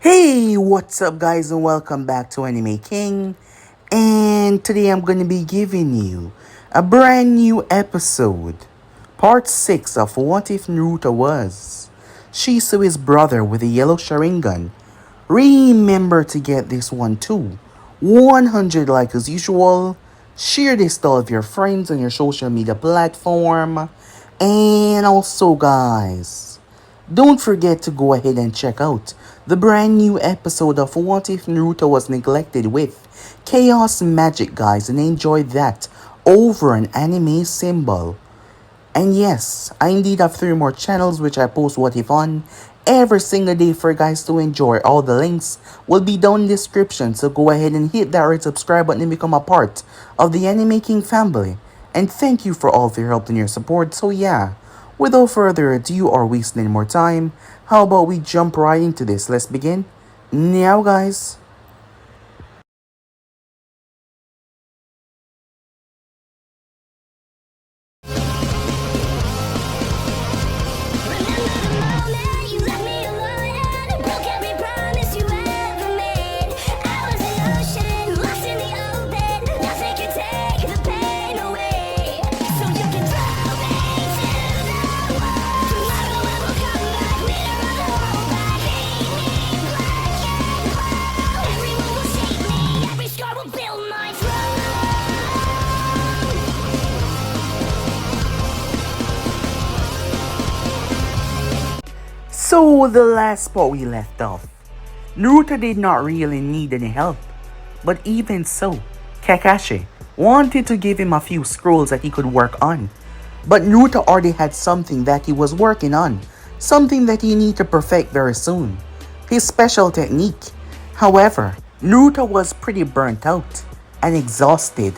Hey, what's up guys and welcome back to Anime King. And today I'm going to be giving you a brand new episode. Part 6 of What If Naruto Was Shisui's brother with a yellow Sharingan. Remember to get this one too. 100 likes as usual. Share this to all of your friends on your social media platform. And also guys, don't forget to go ahead and check out the brand new episode of What If Naruto Was Neglected with Chaos Magic guys, and enjoy that over an anime symbol. And yes, I indeed have 3 more channels which I post What If on every single day for you guys to enjoy. All the links will be down in the description, so go ahead and hit that red subscribe button and become a part of the Anime King family. And thank you for all of your help and your support. So yeah, without further ado or wasting any more time, how about we jump right into this? Let's begin now guys. So the last spot we left off, Naruto did not really need any help, but even so, Kakashi wanted to give him a few scrolls that he could work on. But Naruto already had something that he was working on, something that he needed to perfect very soon, his special technique. However, Naruto was pretty burnt out and exhausted,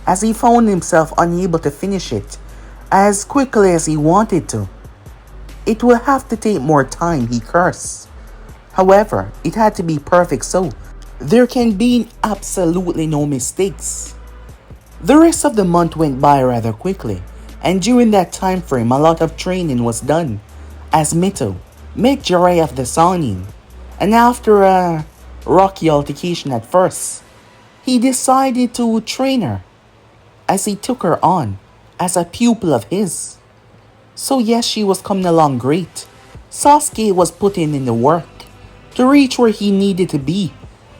as he found himself unable to finish it as quickly as he wanted to. It will have to take more time, he cursed. However, it had to be perfect so there can be absolutely no mistakes. The rest of the month went by rather quickly, and during that time frame a lot of training was done, as Mito met Jiraiya of the Sannin, and after a rocky altercation at first, he decided to train her, as he took her on as a pupil of his. So yes, she was coming along great. Sasuke was putting in the work to reach where he needed to be,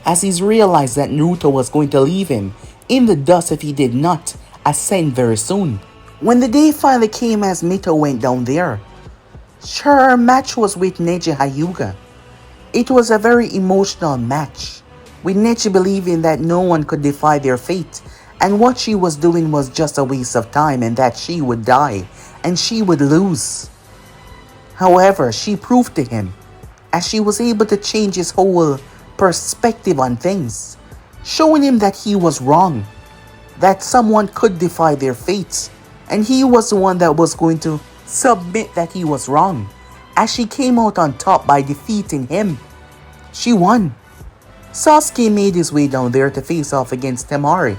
as he's realized that Naruto was going to leave him in the dust if he did not ascend very soon. When the day finally came as Mito went down there, her match was with Neji Hyuga. It was a very emotional match, with Neji believing that no one could defy their fate, and what she was doing was just a waste of time and that she would die and she would lose. However, she proved to him, as she was able to change his whole perspective on things, showing him that he was wrong, that someone could defy their fates, and he was the one that was going to submit that he was wrong, as she came out on top by defeating him. She won. Sasuke made his way down there to face off against Temari,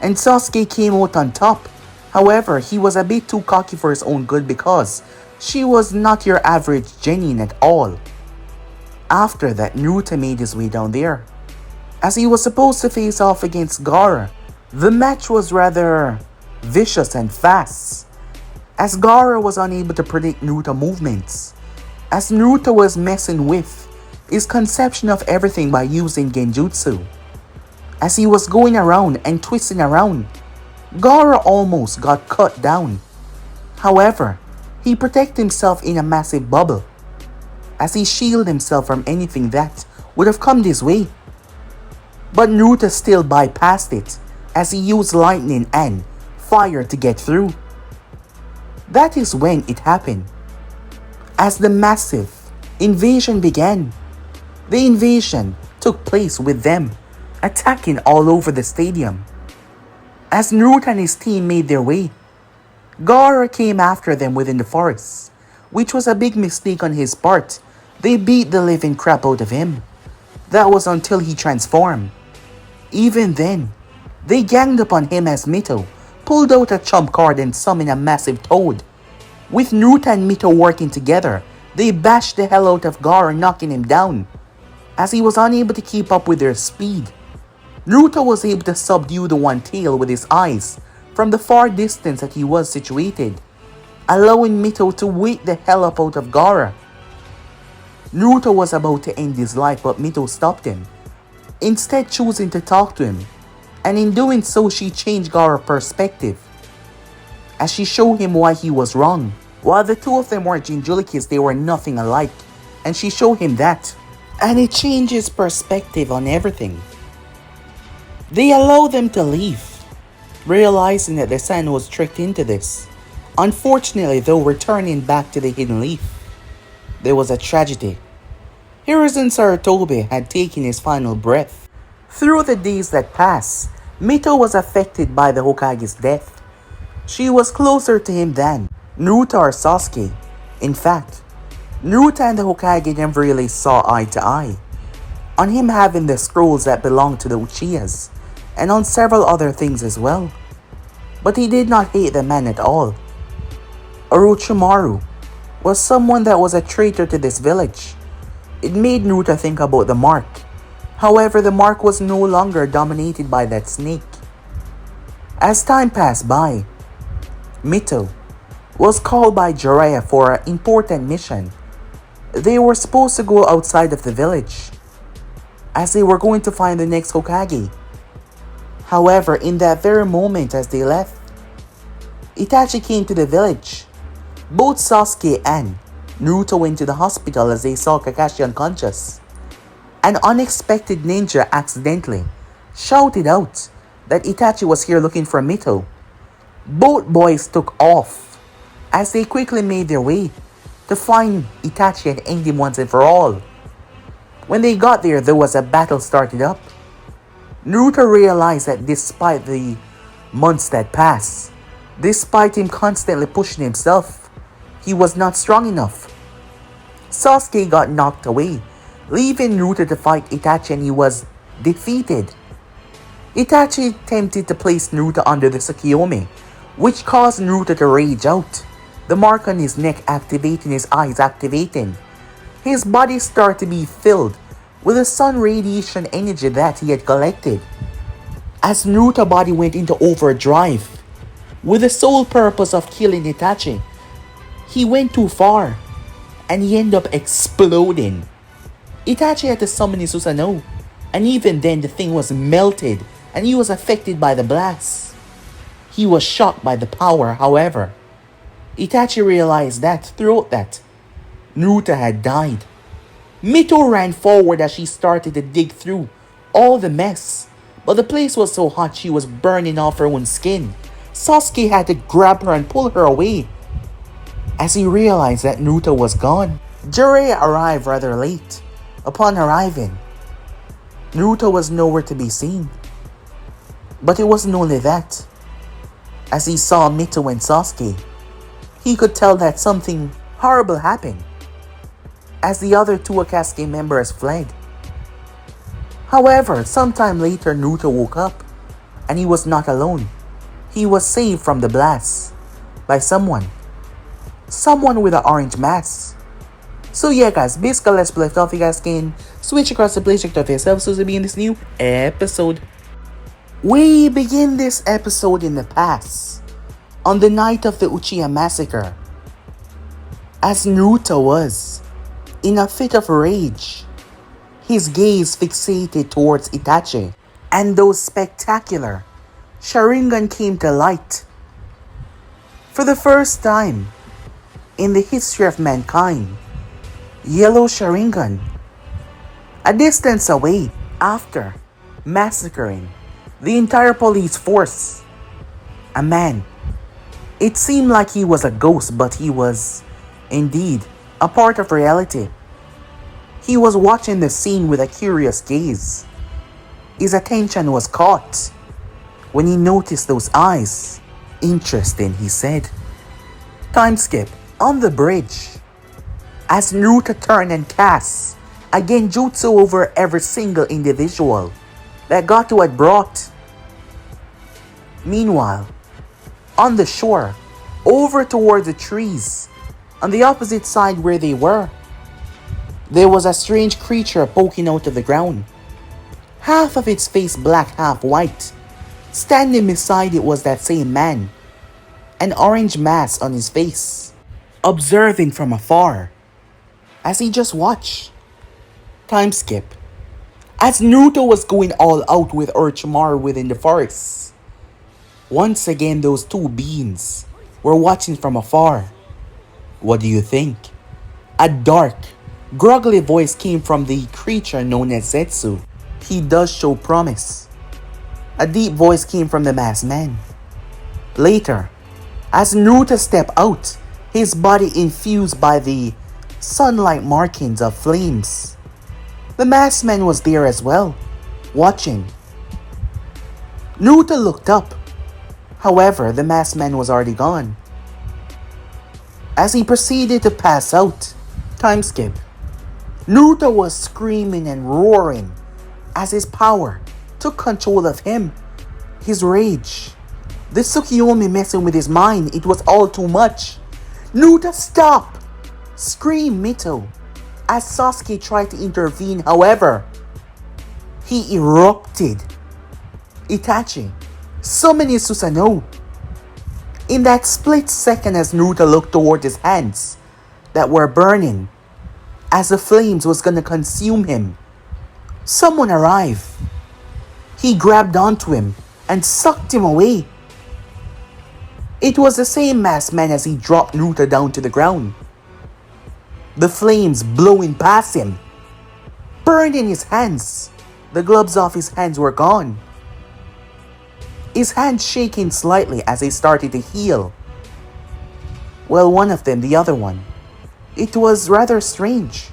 and Sasuke came out on top. However, he was a bit too cocky for his own good because she was not your average genin at all. After that, Naruto made his way down there, as he was supposed to face off against Gaara. The match was rather vicious and fast, as Gaara was unable to predict Naruto movements, as Naruto was messing with his conception of everything by using genjutsu. As he was going around and twisting around, Gaara almost got cut down. However, he protected himself in a massive bubble, as he shielded himself from anything that would have come this way. But Naruto still bypassed it, as he used lightning and fire to get through. That is when it happened, as the massive invasion began. The invasion took place with them attacking all over the stadium. As Naruto and his team made their way, Gaara came after them within the forest, which was a big mistake on his part. They beat the living crap out of him. That was until he transformed. Even then, they ganged up on him as Mito pulled out a trump card and summoned a massive toad. With Naruto and Mito working together, they bashed the hell out of Gaara, knocking him down. as he was unable to keep up with their speed. Naruto was able to subdue the one tail with his eyes from the far distance that he was situated, allowing Mito to wake the hell up out of Gaara. Naruto was about to end his life, but Mito stopped him, instead choosing to talk to him, and in doing so she changed Gaara's perspective, as she showed him why he was wrong. While the two of them were Jinchurikis, they were nothing alike, and she showed him that, and it changed his perspective on everything. They allowed them to leave, realizing that the son was tricked into this. Unfortunately though, returning back to the Hidden Leaf, there was a tragedy. Hiruzen Sarutobi had taken his final breath. Through the days that passed, Mito was affected by the Hokage's death. She was closer to him than Naruto or Sasuke. In fact, Naruto and the Hokage never really saw eye to eye on him having the scrolls that belonged to the Uchihas, and on several other things as well. But he did not hate the man at all. Orochimaru was someone that was a traitor to this village. It made Naruto think about the mark. However, the mark was no longer dominated by that snake. As time passed by, Mito was called by Jiraiya for an important mission. They were supposed to go outside of the village, as they were going to find the next Hokage. However, in that very moment as they left, Itachi came to the village. Both Sasuke and Naruto went to the hospital as they saw Kakashi unconscious. An unexpected ninja accidentally shouted out that Itachi was here looking for Mito. Both boys took off as they quickly made their way to find Itachi and end him once and for all. When they got there was a battle started up. Naruto realized that despite the months that passed, despite him constantly pushing himself, he was not strong enough. Sasuke got knocked away, leaving Naruto to fight Itachi, and he was defeated. Itachi attempted to place Naruto under the Tsukiyomi, which caused Naruto to rage out, the mark on his neck activating, his eyes activating. His body started to be filled with the sun radiation energy that he had collected. As Naruto's body went into overdrive, with the sole purpose of killing Itachi, he went too far, and he ended up exploding. Itachi had to summon his Susanoo, and even then the thing was melted, and he was affected by the blast. He was shocked by the power. However, Itachi realized that throughout that, Naruto had died. Mito ran forward as she started to dig through all the mess, but the place was so hot she was burning off her own skin. Sasuke had to grab her and pull her away as he realized that Naruto was gone. Jiraiya arrived rather late. Upon arriving, Naruto was nowhere to be seen. But it wasn't only that. As he saw Mito and Sasuke, he could tell that something horrible happened, as the other two Akatsuki members fled. However, sometime later Naruto woke up, and he was not alone. He was saved from the blast by someone with an orange mask. So yeah guys, basically let's play off. You guys can switch across the play, check it out for yourself so to be in this new episode. We begin this episode in the past, on the night of the Uchiha massacre, as Naruto was in a fit of rage, his gaze fixated towards Itachi, and those spectacular Sharingan came to light. For the first time in the history of mankind, Yellow Sharingan, a distance away after massacring the entire police force. A man. It seemed like he was a ghost, but he was indeed a part of reality. He was watching the scene with a curious gaze. His attention was caught when he noticed those eyes. Interesting, he said. Time skip. On the bridge, as Naruto turned and cast a genjutsu over every single individual that Gato had brought. Meanwhile, on the shore, over towards the trees, on the opposite side where they were, There was a strange creature poking out of the ground. Half of its face black, half white. Standing beside it was that same man. An orange mask on his face. Observing from afar. As he just watched. Time skip. As Naruto was going all out with Orochimaru within the forest. Once again those two beings were watching from afar. What do you think? A dark, groggly voice came from the creature known as Zetsu. He does show promise. A deep voice came from the masked man. Later, as Naruto stepped out, his body infused by the sunlight markings of flames. The masked man was there as well, watching. Naruto looked up. However, the masked man was already gone. As he proceeded to pass out, time skip. Naruto was screaming and roaring as his power took control of him. His rage. The Tsukiyomi messing with his mind, it was all too much. Naruto, stop! Screamed Mito as Sasuke tried to intervene. However, he erupted. Itachi, summoning Susanoo. In that split second as Naruto looked toward his hands that were burning, as the flames was gonna consume him, someone arrived. He grabbed onto him and sucked him away. It was the same masked man as he dropped Naruto down to the ground. The flames blowing past him, burning his hands. The gloves off his hands were gone. His hands shaking slightly as they started to heal. Well, one of them, the other one. It was rather strange.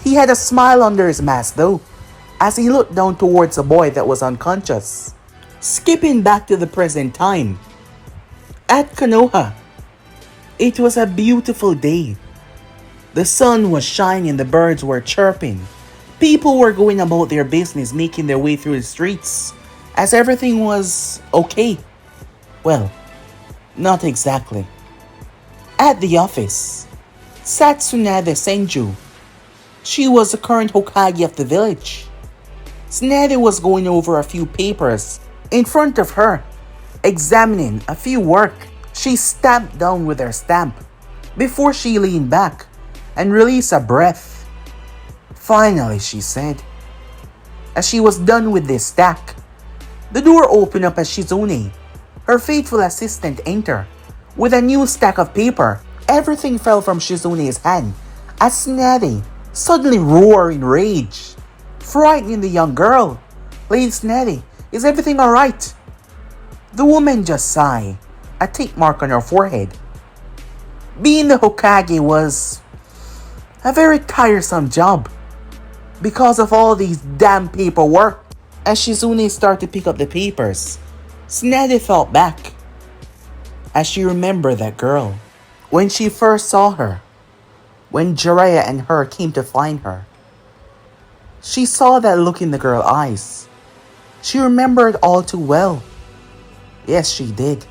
He had a smile under his mask though, as he looked down towards a boy that was unconscious. Skipping back to the present time. At Konoha, it was a beautiful day. The sun was shining, the birds were chirping. People were going about their business, making their way through the streets, as everything was okay. Well, not exactly. At the office, sat Tsunade Senju. She was the current Hokage of the village. Tsunade was going over a few papers in front of her, examining a few work. She stamped down with her stamp before she leaned back and released a breath. Finally, she said. As she was done with this stack, the door opened up as Shizune, her faithful assistant, entered with a new stack of paper. Everything fell from Shizune's hand as Tsunade suddenly roared in rage, frightening the young girl. Lady Tsunade, is everything alright? The woman just sighed, a tick mark on her forehead. Being the Hokage was a very tiresome job because of all these damn paperwork. As Shizune started to pick up the papers, Tsunade felt back as she remembered that girl. When she first saw her, when Jiraiya and her came to find her, she saw that look in the girl's eyes. She remembered all too well. Yes, she did.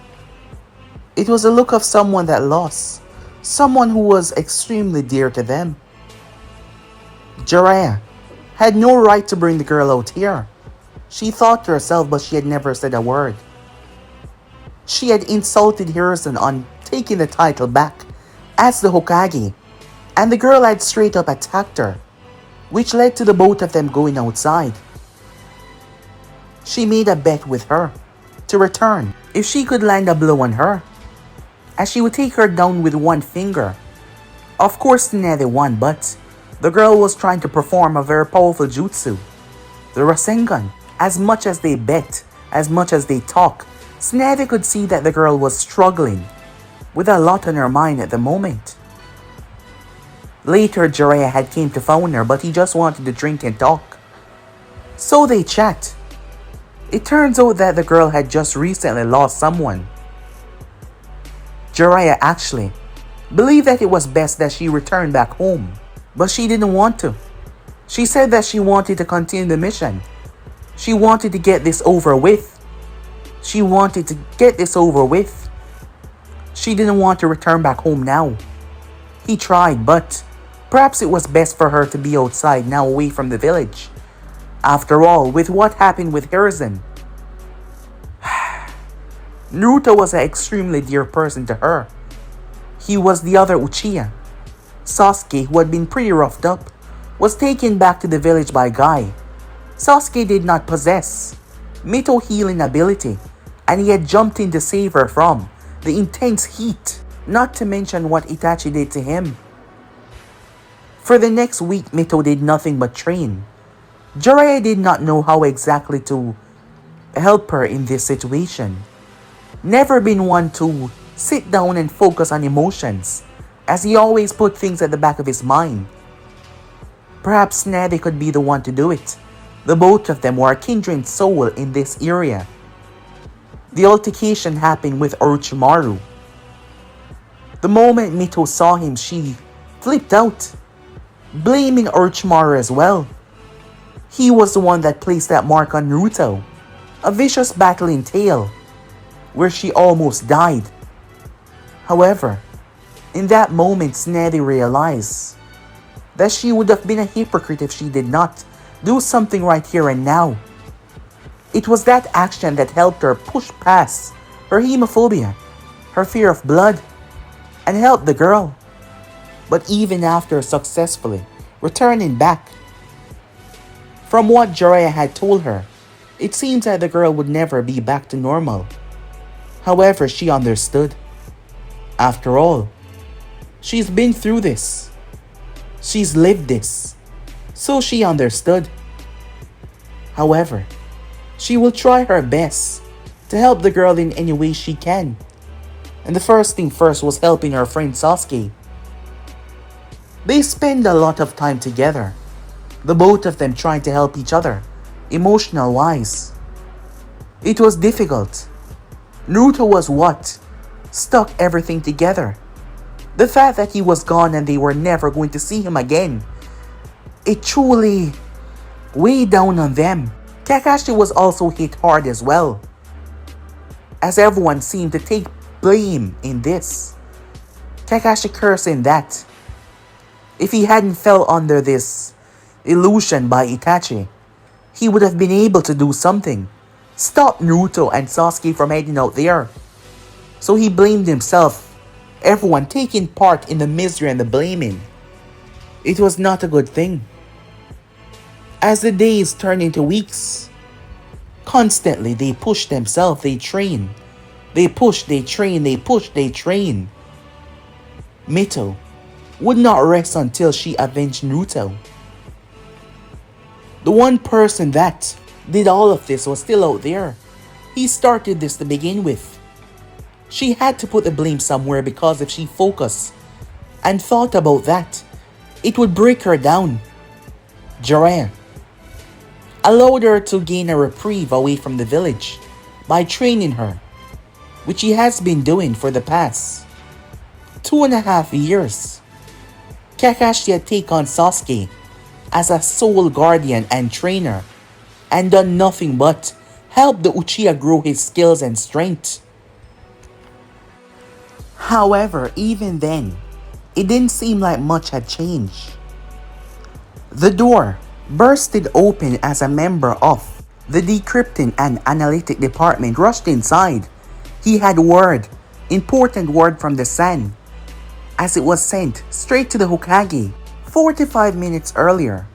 It was a look of someone that lost, someone who was extremely dear to them. Jiraiya had no right to bring the girl out here. She thought to herself, but she had never said a word. She had insulted Hiruzen on taking the title back as the Hokage, and the girl had straight up attacked her, which led to the both of them going outside. She made a bet with her to return if she could land a blow on her, as she would take her down with one finger. Of course, Tsunade won, but the girl was trying to perform a very powerful jutsu, the Rasengan. As much as they bet, as much as they talk, Tsunade could see that the girl was struggling with a lot on her mind at the moment. Later, Jiraiya had came to find her, but he just wanted to drink and talk. So they chat. It turns out that the girl had just recently lost someone. Jiraiya actually believed that it was best that she return back home, but she didn't want to. She said that she wanted to continue the mission. She wanted to get this over with. She wanted to get this over with. She didn't want to return back home now. He tried, but Perhaps it was best for her to be outside now, away from the village. After all, with what happened with Hiruzen, Naruto was an extremely dear person to her. He was the other Uchiha. Sasuke, who had been pretty roughed up, was taken back to the village by Guy. Sasuke did not possess Mito healing ability, and he had jumped in to save her from the intense heat, not to mention what Itachi did to him. For the next week, Mito did nothing but train. Jiraiya did not know how exactly to help her in this situation. Never been one to sit down and focus on emotions, as he always put things at the back of his mind. Perhaps Nade could be the one to do it. The both of them were a kindred soul in this area. The altercation happened with Orochimaru. The moment Mito saw him, she flipped out, blaming Orochimaru as well. He was the one that placed that mark on Naruto. A vicious battle entailed, where she almost died. However, in that moment, Nade realized that she would have been a hypocrite if she did not do something right here and now. It was that action that helped her push past her hemophobia, her fear of blood, and helped the girl. But even after successfully returning back, from what Jiraiya had told her, it seems that the girl would never be back to normal. However, she understood. After all, she's been through this. She's lived this. So she understood. However, she will try her best to help the girl in any way she can. And the first thing first was helping her friend Sasuke. They spend a lot of time together, the both of them trying to help each other, emotional wise. It was difficult. Naruto was what stuck everything together. The fact that he was gone and they were never going to see him again, it truly weighed down on them. Kakashi was also hit hard as well, as everyone seemed to take blame in this. Kakashi cursing that if he hadn't fell under this illusion by Itachi, he would have been able to do something, stop Naruto and Sasuke from heading out there. So he blamed himself, everyone taking part in the misery and the blaming. It was not a good thing. As the days turned into weeks, constantly they pushed themselves, they train. They push, they train, they push, they train. Mito would not rest until she avenged Naruto. The one person that did all of this was still out there. He started this to begin with. She had to put the blame somewhere, because if she focused and thought about that, it would break her down. Jiraiya allowed her to gain a reprieve away from the village by training her, which he has been doing for the past 2.5 years. Kakashi had taken on Sasuke as a soul guardian and trainer, and done nothing but help the Uchiha grow his skills and strength. However, even then, it didn't seem like much had changed. The door bursted open as a member of the decrypting and analytic department rushed inside. He had important word from the San, as it was sent straight to the Hokage 45 minutes earlier.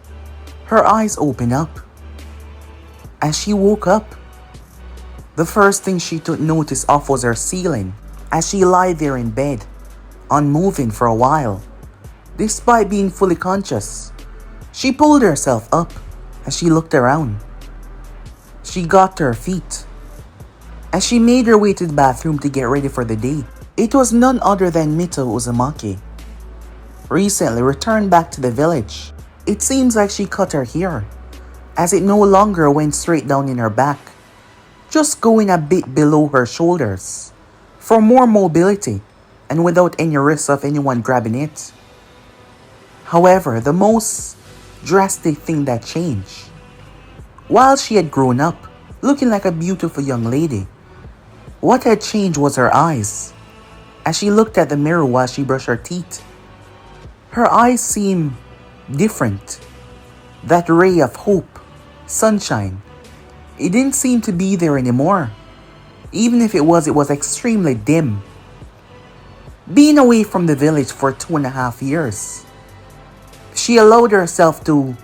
Her eyes opened up. As she woke up, the first thing she took notice of was her ceiling, as she lay there in bed, unmoving for a while. Despite being fully conscious, she pulled herself up as she looked around. She got to her feet as she made her way to the bathroom to get ready for the day. It was none other than Mito Uzumaki, recently returned back to the village. It seems like she cut her hair, as it no longer went straight down in her back, just going a bit below her shoulders, for more mobility and without any risk of anyone grabbing it. However, the most drastic thing that changed, while she had grown up, looking like a beautiful young lady, what had changed was her eyes, as she looked at the mirror while she brushed her teeth. Her eyes seemed different. That ray of hope, sunshine, it didn't seem to be there anymore. Even if it was extremely dim. Being away from the village for 2.5 years, she allowed herself to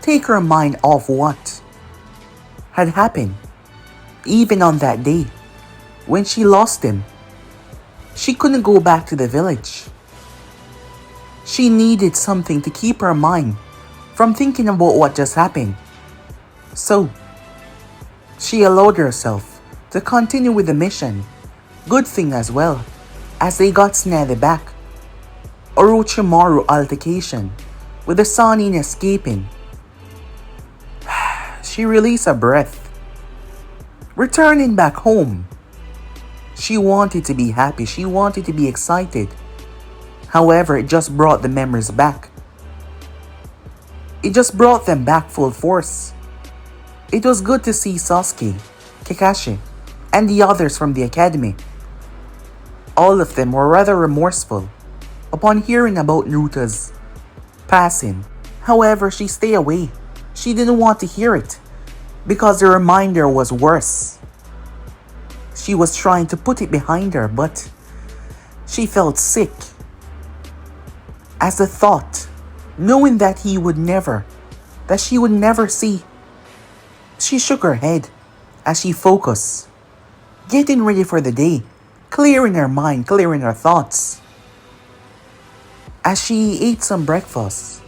take her mind off what had happened. Even on that day, when she lost him, she couldn't go back to the village. She needed something to keep her mind from thinking about what just happened. So, she allowed herself to continue with the mission. Good thing as well, as they got Snazzy back. Orochimaru altercation, with the Sannin escaping. She released a breath. Returning back home, she wanted to be happy, she wanted to be excited. However, it just brought the memories back. It just brought them back full force. It was good to see Sasuke, Kakashi, and the others from the academy. All of them were rather remorseful upon hearing about Naruto's passing. However, she stayed away. She didn't want to hear it because the reminder was worse. She was trying to put it behind her, but she felt sick. As the thought, knowing that she would never see. She shook her head as she focused, getting ready for the day, clearing her mind, clearing her thoughts. As she ate some breakfast,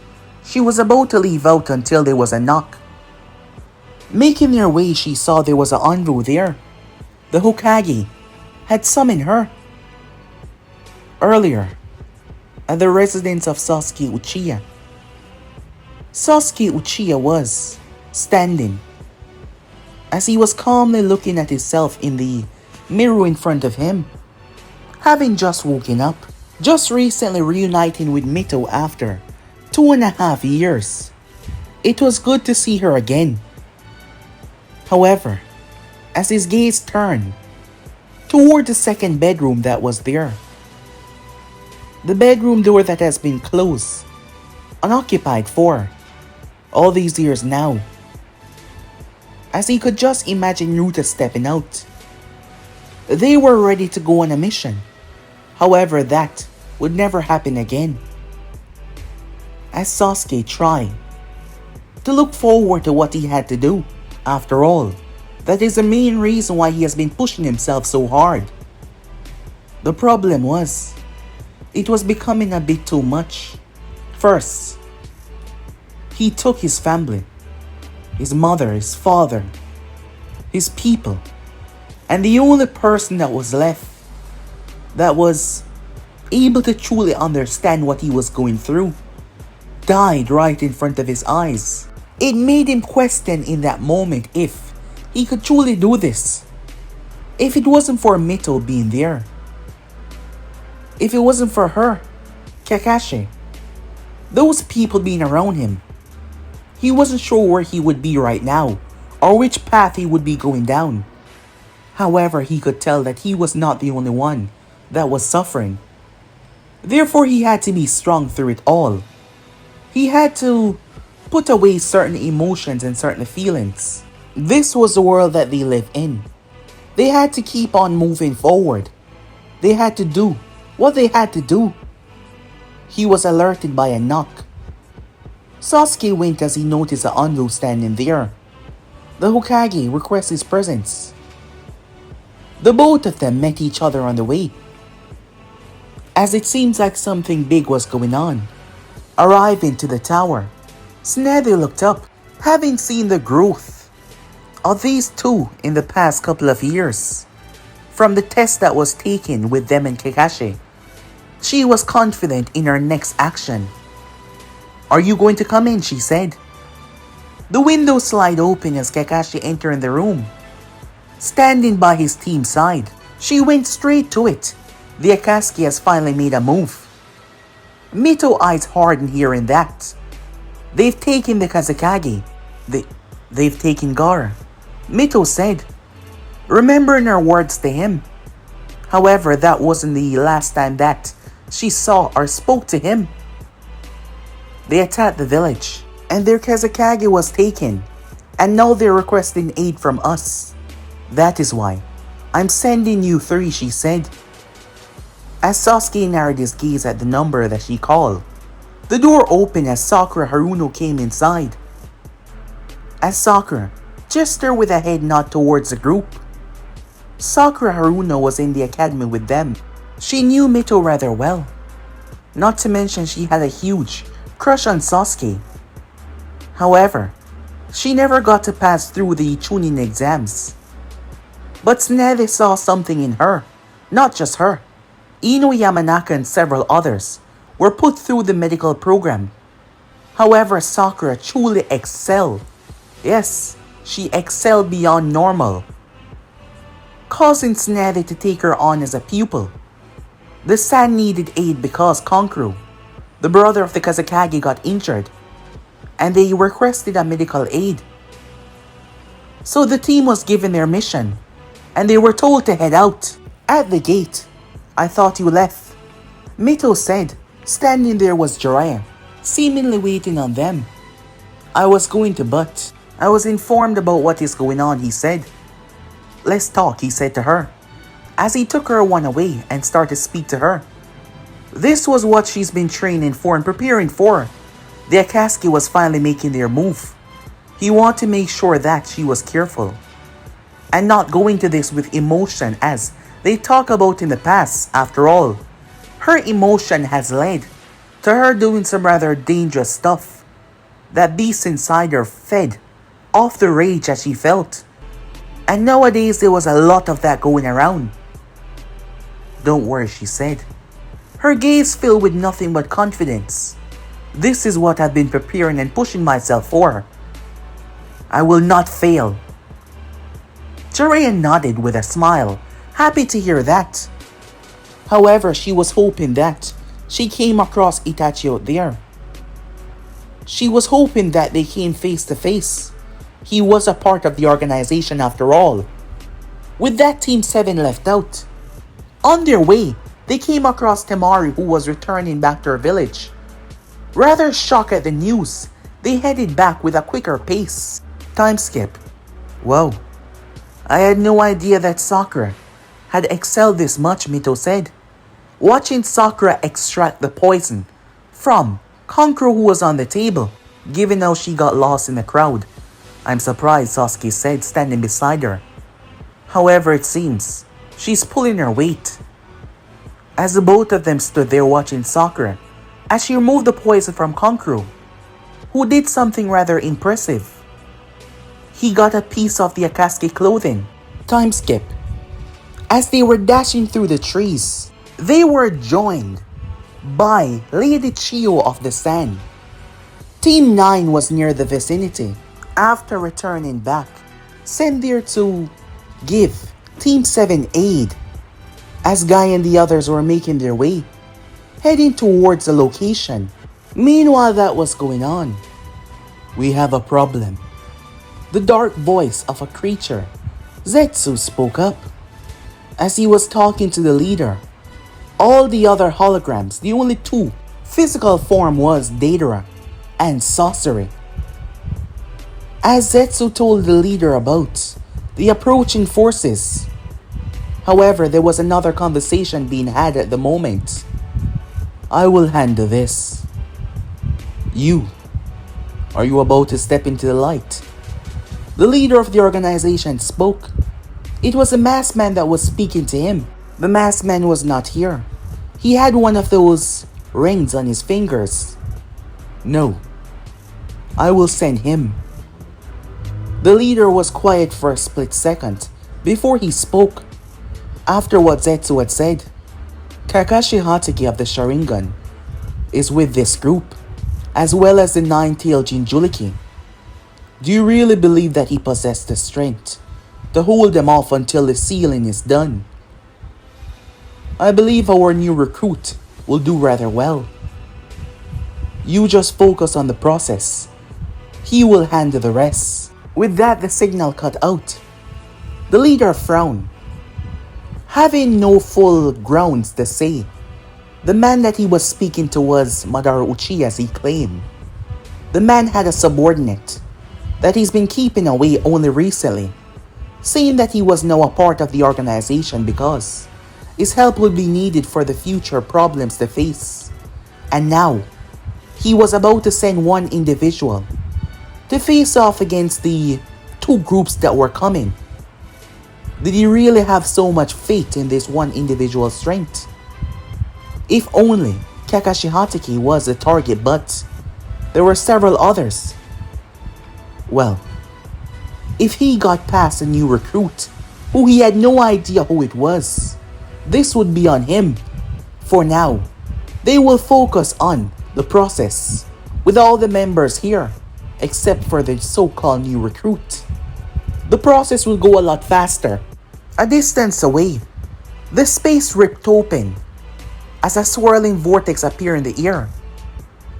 she was about to leave out until there was a knock. Making her way, she saw there was an envoy there. The Hokage had summoned her earlier at the residence of Sasuke Uchiha. Sasuke Uchiha was standing as he was calmly looking at himself in the mirror in front of him. Having just woken up, just recently reuniting with Mito after 2.5 years. It was good to see her again. However, as his gaze turned toward the second bedroom that was there, the bedroom door that has been closed, unoccupied for all these years now, as he could just imagine Naruto stepping out. They were ready to go on a mission. However, that would never happen again. As Sasuke tried to look forward to what he had to do. After all, that is the main reason why he has been pushing himself so hard. The problem was, it was becoming a bit too much. First, he took his family, his mother, his father, his people, and the only person that was left that was able to truly understand what he was going through died right in front of his eyes. It made him question in that moment if he could truly do this. If it wasn't for Mito being there. If it wasn't for her, Kakashi, those people being around him. He wasn't sure where he would be right now or which path he would be going down. However, he could tell that he was not the only one that was suffering. Therefore, he had to be strong through it all. He had to put away certain emotions and certain feelings. This was the world that they lived in. They had to keep on moving forward. They had to do what they had to do. He was alerted by a knock. Sasuke winked as he noticed the Anbu standing there. The Hokage requested his presence. The both of them met each other on the way, as it seems like something big was going on. Arriving to the tower, Snazzy looked up, having seen the growth of these two in the past couple of years. From the test that was taken with them and Kakashi, she was confident in her next action. "Are you going to come in?" she said. The window slid open as Kakashi entered the room. Standing by his team's side, she went straight to it. The Akatsuki has finally made a move. Mito's eyes hardened hearing that. They've taken the Kazekage. They've taken Gaara, Mito said, remembering her words to him. However, that wasn't the last time that she saw or spoke to him. They attacked the village, and their Kazakage was taken, and now they're requesting aid from us. That is why I'm sending you three, she said. As Sasuke narrowed his gaze at the number that she called, the door opened as Sakura Haruno came inside. As Sakura gestured with a head nod towards the group. Sakura Haruno was in the academy with them. She knew Mito rather well. Not to mention she had a huge crush on Sasuke. However, she never got to pass through the Chunin exams. But Tsunade saw something in her. Not just her. Ino Yamanaka and several others were put through the medical program. However, Sakura truly excelled. Yes, she excelled beyond normal, causing Tsunade to take her on as a pupil. The San needed aid because Kankuro, the brother of the Kazakage, got injured, and they requested a medical aid. So the team was given their mission, and they were told to head out. At the gate, I thought you left, Mito said. Standing there was Jiraiya, seemingly waiting on them. I was going to, but I was informed about what is going on, he said. Let's talk, he said to her, as he took her one away and started to speak to her. This was what she's been training for and preparing for. The Akatsuki was finally making their move. He wanted to make sure that she was careful and not go into this with emotion as they talk about in the past. After all, her emotion has led to her doing some rather dangerous stuff. That beast inside her fed off the rage that she felt. And nowadays there was a lot of that going around. Don't worry, she said, her gaze filled with nothing but confidence. This is what I've been preparing and pushing myself for. I will not fail. Jiraiya nodded with a smile, happy to hear that. However, she was hoping that she came across Itachi out there. She was hoping that they came face to face. He was a part of the organization after all. With that, Team 7 left out. On their way, they came across Temari, who was returning back to her village. Rather shocked at the news, they headed back with a quicker pace. Time skip. Whoa. I had no idea that Sakura had excelled this much, Mito said. Watching Sakura extract the poison from Kankuro, who was on the table, given how she got lost in the crowd. I'm surprised, Sasuke said, standing beside her. However, it seems she's pulling her weight. As the both of them stood there watching Sakura, as she removed the poison from Kankuro, who did something rather impressive. He got a piece of the Akatsuki clothing. Time skip. As they were dashing through the trees, they were joined by Lady Chiyo of the Sand. Team 9 was near the vicinity after returning back, sent there to give Team 7 aid, as Guy and the others were making their way, heading towards the location. Meanwhile, that was going on. We have a problem. The dark voice of a creature, Zetsu, spoke up. As he was talking to the leader, all the other holograms, the only two physical form was Deidara and Sorcery. As Zetsu told the leader about the approaching forces. However, there was another conversation being had at the moment. I will handle this. Are you about to step into the light? The leader of the organization spoke. It was a masked man that was speaking to him. The masked man was not here. He had one of those rings on his fingers. No, I will send him. The leader was quiet for a split second before he spoke. After what Zetsu had said, Kakashi Hatake of the Sharingan is with this group, as well as the nine-tailed Jinchuriki. Do you really believe that he possessed the strength to hold them off until the sealing is done? I believe our new recruit will do rather well. You just focus on the process. He will handle the rest. With that, the signal cut out. The leader frowned, having no full grounds to say. The man that he was speaking to was Madara Uchiha, as he claimed. The man had a subordinate that he's been keeping away only recently, saying that he was now a part of the organization because his help would be needed for the future problems they face. And now, he was about to send one individual to face off against the two groups that were coming. Did he really have so much faith in this one individual's strength? If only Kakashi Hatake was the target, but there were several others. Well, if he got past a new recruit who he had no idea who it was, this would be on him. For now, they will focus on the process with all the members here, except for the so-called new recruit. The process will go a lot faster. A distance away, the space ripped open as a swirling vortex appeared in the air.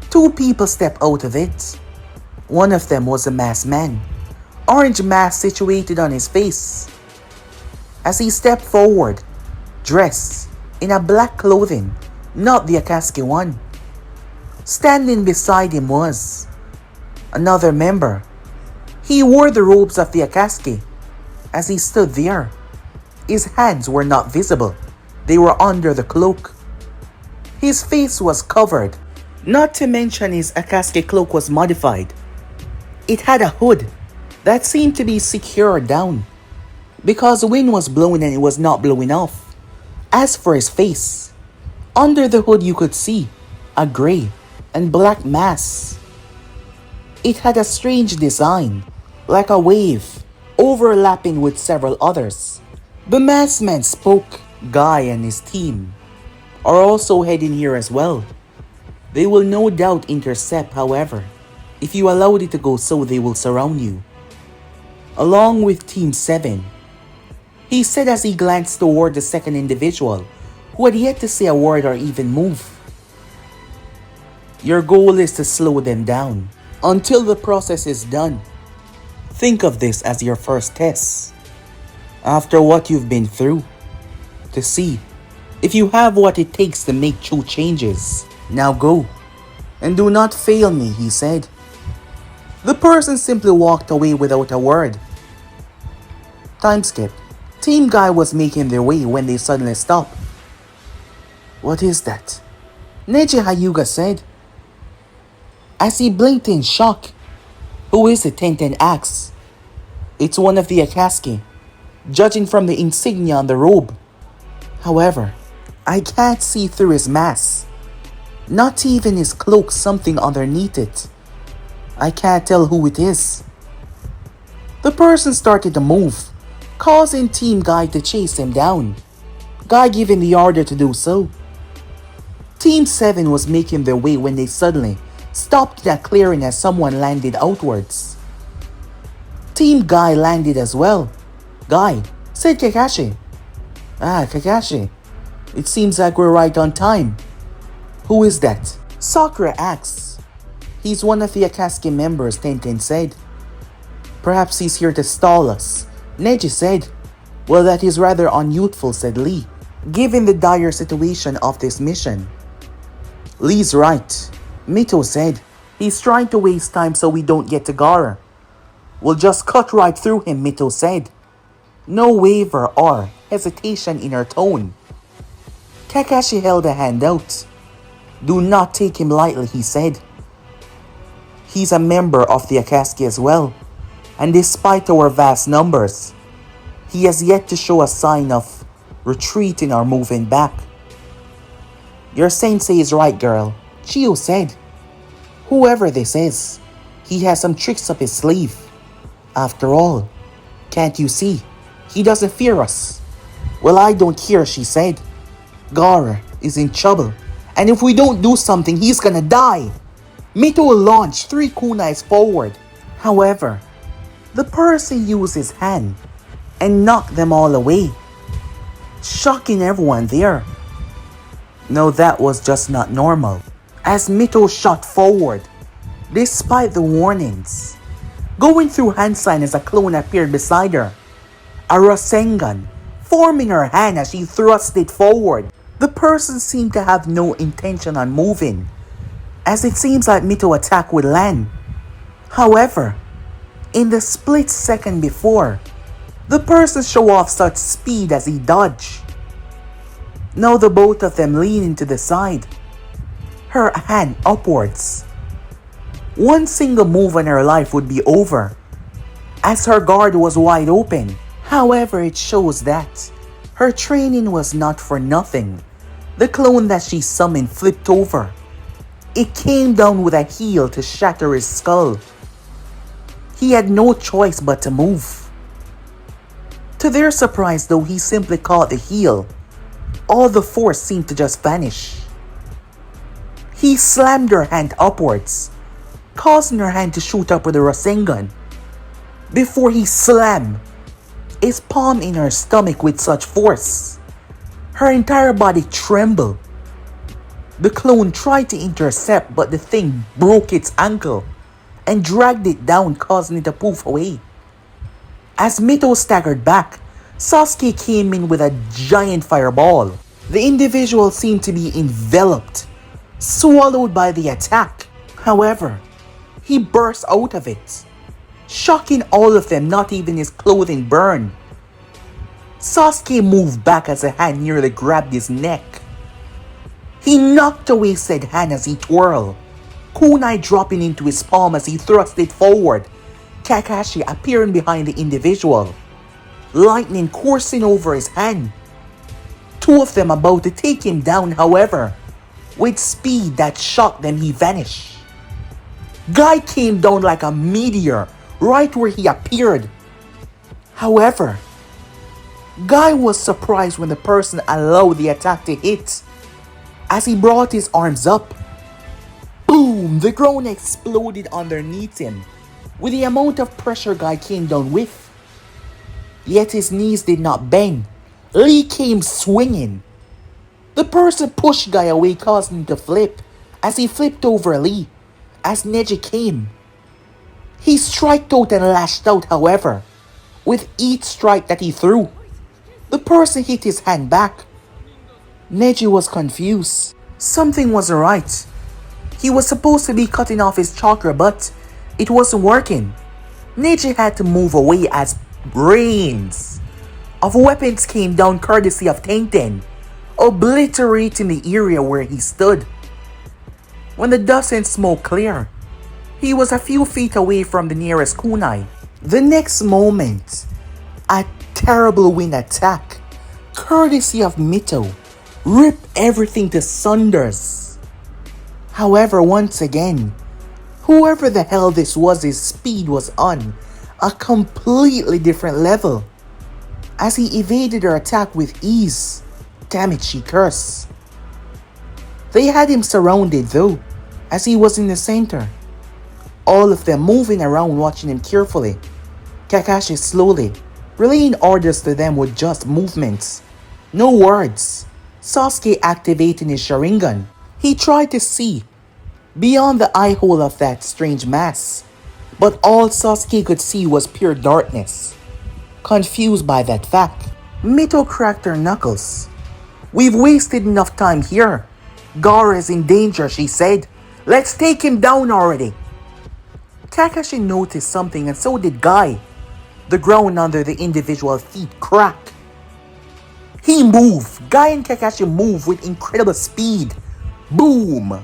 Two people stepped out of it. One of them was a masked man, orange mask situated on his face. As he stepped forward, dressed in a black clothing, not the Akatsuki one. Standing beside him was another member. He wore the robes of the Akatsuki. As he stood there, his hands were not visible. They were under the cloak. His face was covered. Not to mention his Akatsuki cloak was modified. It had a hood that seemed to be secured down because the wind was blowing and it was not blowing off. As for his face, under the hood you could see a grey and black mass. It had a strange design, like a wave, overlapping with several others. The masked man spoke. Guy and his team are also heading here as well. They will no doubt intercept, however. If you allowed it to go so, they will surround you, along with Team 7. He said as he glanced toward the second individual, who had yet to say a word or even move. Your goal is to slow them down until the process is done. Think of this as your first test, after what you've been through, to see if you have what it takes to make true changes. Now go, and do not fail me, he said. The person simply walked away without a word. Time skip. Team Guy was making their way when they suddenly stopped. What is that? Neji Hyuga said, as he blinked in shock. Who is it? Tenten asked. It's one of the Akatsuki, judging from the insignia on the robe. However, I can't see through his mask. Not even his cloak, something underneath it. I can't tell who it is. The person started to move, causing Team Guy to chase him down. Guy giving the order to do so. Team 7 was making their way when they suddenly stopped in a clearing as someone landed outwards. Team Guy landed as well. Guy, said Kakashi. Kakashi. It seems like we're right on time. Who is that? Sakura asked. He's one of the Akatsuki members, Tenten said. Perhaps he's here to stall us, Neji said. Well, that is rather unyouthful, said Lee, given the dire situation of this mission. Lee's right, Mito said. He's trying to waste time so we don't get to Gaara. We'll just cut right through him, Mito said. No waver or hesitation in her tone. Kakashi held a hand out. Do not take him lightly, he said. He's a member of the Akatsuki as well, and despite our vast numbers, he has yet to show a sign of retreating or moving back. Your sensei is right, girl, Chiyo said. Whoever this is, he has some tricks up his sleeve. After all, can't you see? He doesn't fear us. Well, I don't care, she said. Gaara is in trouble, and if we don't do something, he's gonna die. Mito will launch 3 kunais forward. However, the person used his hand and knocked them all away, shocking everyone there. No, that was just not normal. As Mito shot forward, despite the warnings, going through hand sign as a clone appeared beside her, a Rasengan forming her hand as she thrust it forward. The person seemed to have no intention on moving, as it seems like Mito attack would land. However, in the split second before, the person show off such speed as he dodged. Now the both of them leaning to the side, her hand upwards. One single move in her life would be over, as her guard was wide open. However, it shows that her training was not for nothing. The clone that she summoned flipped over. It came down with a heel to shatter his skull. He had no choice but to move. To their surprise though, he simply caught the heel. All the force seemed to just vanish. He slammed her hand upwards, causing her hand to shoot up with a Rasengan. Before he slammed his palm in her stomach with such force, her entire body trembled. The clone tried to intercept, but the thing broke its ankle and dragged it down, causing it to poof away. As Mito staggered back, Sasuke came in with a giant fireball. The individual seemed to be enveloped, swallowed by the attack. However, he burst out of it, shocking all of them, not even his clothing burned. Sasuke moved back as a hand nearly grabbed his neck. He knocked away said hand as he twirled, kunai dropping into his palm as he thrust it forward, Kakashi appearing behind the individual, lightning coursing over his hand. Two of them about to take him down, however, with speed that shocked them, he vanished. Guy came down like a meteor right where he appeared. However, Guy was surprised when the person allowed the attack to hit. As he brought his arms up, boom, the ground exploded underneath him with the amount of pressure Guy came down with. Yet his knees did not bend. Lee came swinging. The person pushed Guy away, causing him to flip as he flipped over Lee as Neji came. He striked out and lashed out, however, with each strike that he threw, the person hit his hand back. Neji was confused. Something wasn't right. He was supposed to be cutting off his chakra, but it wasn't working. Neji had to move away as rains of weapons came down courtesy of Tenten, obliterating the area where he stood. When the dust and smoke cleared, he was a few feet away from the nearest kunai. The next moment, a terrible wind attack, courtesy of Mito, ripped everything to sunders. However, once again, whoever the hell this was, his speed was on a completely different level. As he evaded her attack with ease. Damn it, she cursed. They had him surrounded though, as he was in the center. All of them moving around watching him carefully. Kakashi slowly, relaying orders to them with just movements. No words. Sasuke activating his Sharingan. He tried to see beyond the eye hole of that strange mass, but all Sasuke could see was pure darkness. Confused by that fact, Mito cracked her knuckles. "We've wasted enough time here. Gaara is in danger," she said. "Let's take him down already." Kakashi noticed something, and so did Guy. The ground under the individual feet cracked. He moved. Guy and Kakashi moved with incredible speed. Boom!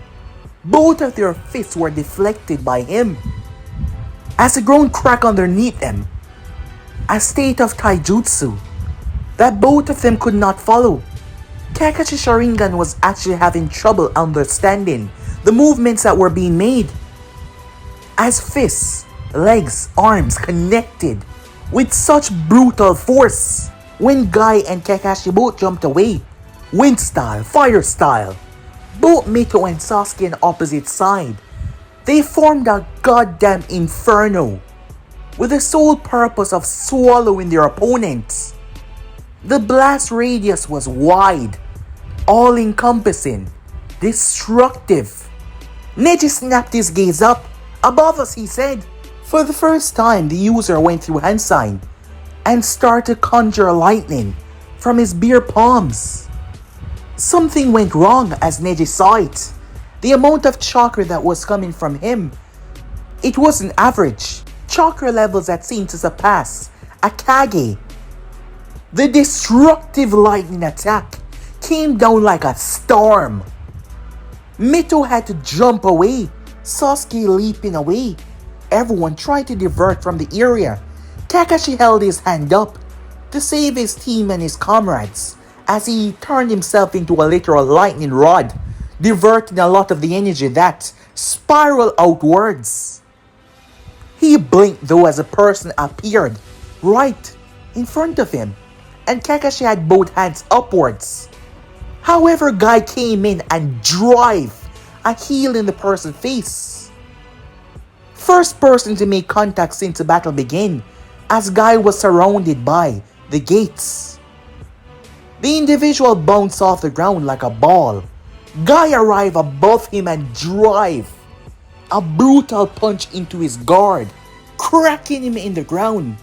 Both of their fists were deflected by him. As the ground cracked underneath them, a state of taijutsu that both of them could not follow. Kakashi Sharingan was actually having trouble understanding the movements that were being made. As fists, legs, arms connected with such brutal force. When Guy and Kakashi both jumped away, wind style, fire style, both Mito and Sasuke on opposite side, they formed a goddamn inferno with the sole purpose of swallowing their opponents. The blast radius was wide, all-encompassing, destructive. Neji snapped his gaze up. "Above us," he said. For the first time, the user went through hand sign and started to conjure lightning from his bare palms. Something went wrong as Neji saw it. The amount of chakra that was coming from him It wasn't average. Chakra levels that seemed to surpass Akage. The destructive lightning attack came down like a storm. Mito had to jump away, Sasuke leaping away. Everyone tried to divert from the area. Kakashi held his hand up to save his team and his comrades as he turned himself into a literal lightning rod, diverting a lot of the energy that spiraled outwards. He blinked though as a person appeared right in front of him, and Kakashi had both hands upwards. However, Guy came in and drive a heel in the person's face. First person to make contact since the battle began, as Guy was surrounded by the gates. The individual bounced off the ground like a ball. Guy arrived above him and drive a brutal punch into his guard, cracking him in the ground.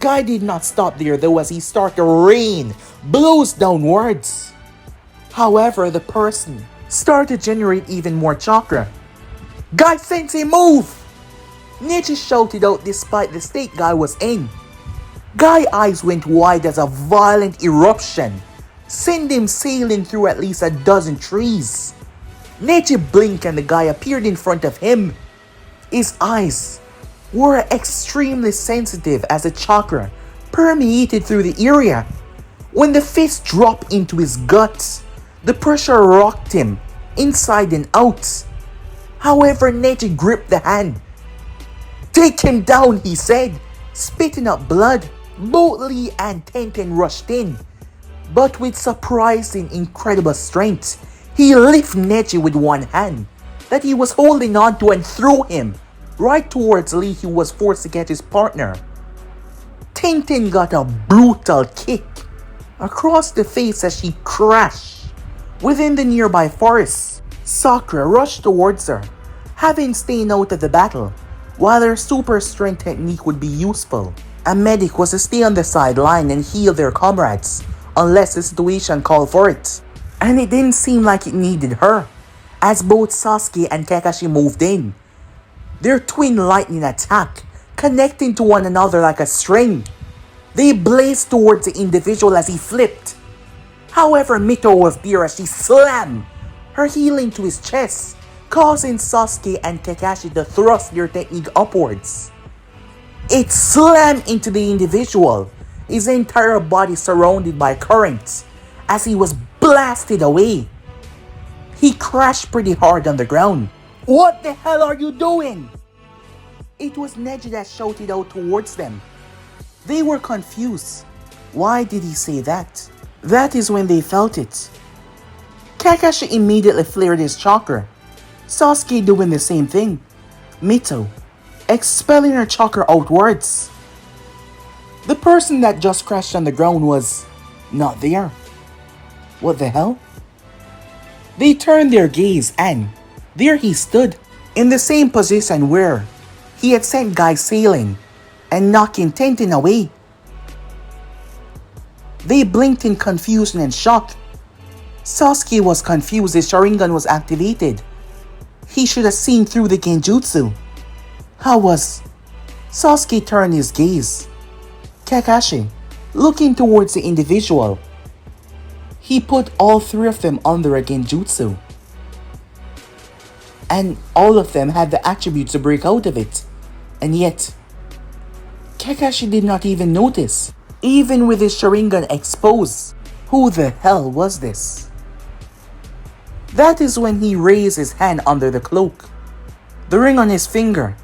Guy did not stop there though as he started to rain blows downwards. However, the person started to generate even more chakra. Guy sensei move! Neji shouted out despite the state Guy was in. Guy's eyes went wide as a violent eruption sent him sailing through at least a dozen trees. Neji blinked and the guy appeared in front of him. His eyes were extremely sensitive as the chakra permeated through the area. When the fist dropped into his guts, the pressure rocked him inside and out. However, Neji gripped the hand. "Take him down," he said, spitting up blood. Both Lee and Tenten rushed in, but with surprising incredible strength, he lifted Neji with one hand that he was holding on to and threw him right towards Lee, who was forced to get his partner. Tenten got a brutal kick across the face as she crashed within the nearby forest. Sakura rushed towards her, having stayed out of the battle. While her super strength technique would be useful, a medic was to stay on the sideline and heal their comrades unless the situation called for it. And it didn't seem like it needed her, as both Sasuke and Kakashi moved in, their twin lightning attack connecting to one another like a string. They blazed towards the individual as he flipped. However, Mito was there as she slammed her heel into his chest, causing Sasuke and Kakashi to thrust their technique upwards. It slammed into the individual, his entire body surrounded by currents, as he was blasted away. He crashed pretty hard on the ground. "What the hell are you doing?" It was Neji that shouted out towards them. They were confused. Why did he say that? That is when they felt it. Kakashi immediately flared his chakra, Sasuke doing the same thing. Mito expelling her chakra outwards. The person that just crashed on the ground was not there. What the hell? They turned their gaze and there he stood, in the same position where he had sent Guy sailing and knocking Tenten away. They blinked in confusion and shock. Sasuke was confused. His Sharingan was activated. He should have seen through the genjutsu. How was Sasuke turned his gaze? Kakashi, looking towards the individual, he put all three of them under a genjutsu. And all of them had the attributes to break out of it. And yet, Kakashi did not even notice, even with his Sharingan exposed. Who the hell was this? That is when he raised his hand under the cloak. The ring on his finger.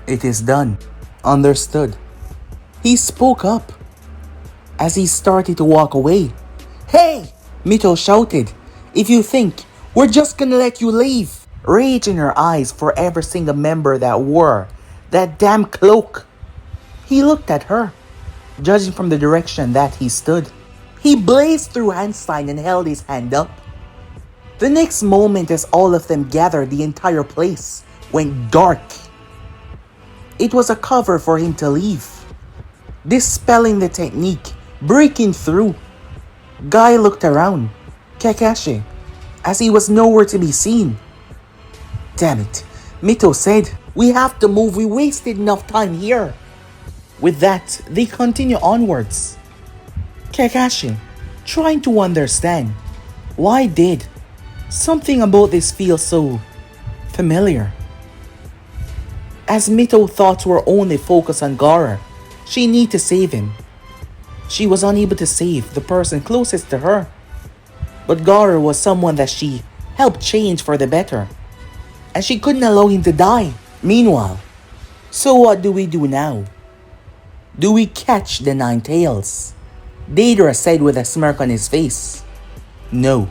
It is done. Understood. He spoke up as he started to walk away. "Hey!" Mito shouted. "If you think we're just gonna let you leave." Rage in her eyes for every single member that wore that damn cloak. He looked at her, judging from the direction that he stood. He blazed through hand sign and held his hand up. The next moment, as all of them gathered, the entire place went dark. It was a cover for him to leave, dispelling the technique, breaking through. Guy looked around, Kakashi, as he was nowhere to be seen. "Damn it," Mito said. We have to move. We wasted enough time here. With that, they continue onwards. Kakashi, trying to understand, why did something about this feel so familiar? As Mito's thoughts were only focused on Gaara, she needed to save him. She was unable to save the person closest to her. But Gaara was someone that she helped change for the better. And she couldn't allow him to die. Meanwhile, so what do we do now? Do we catch the Nine Tails? Deidara said with a smirk on his face. No,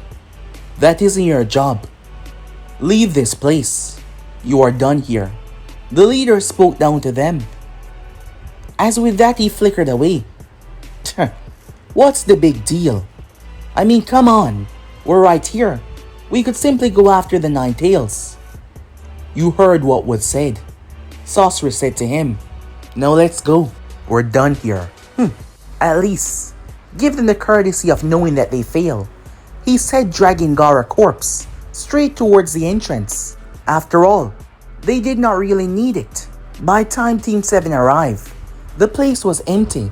that isn't your job. Leave this place. You are done here. The leader spoke down to them. As with that, he flickered away. What's the big deal? I mean, come on. We're right here. We could simply go after the Nine Tails. You heard what was said. Sorceress said to him. Now let's go. We're done here. At least, give them the courtesy of knowing that they fail. He said, dragging Gaara's corpse straight towards the entrance. After all, they did not really need it. By the time Team 7 arrived, the place was empty.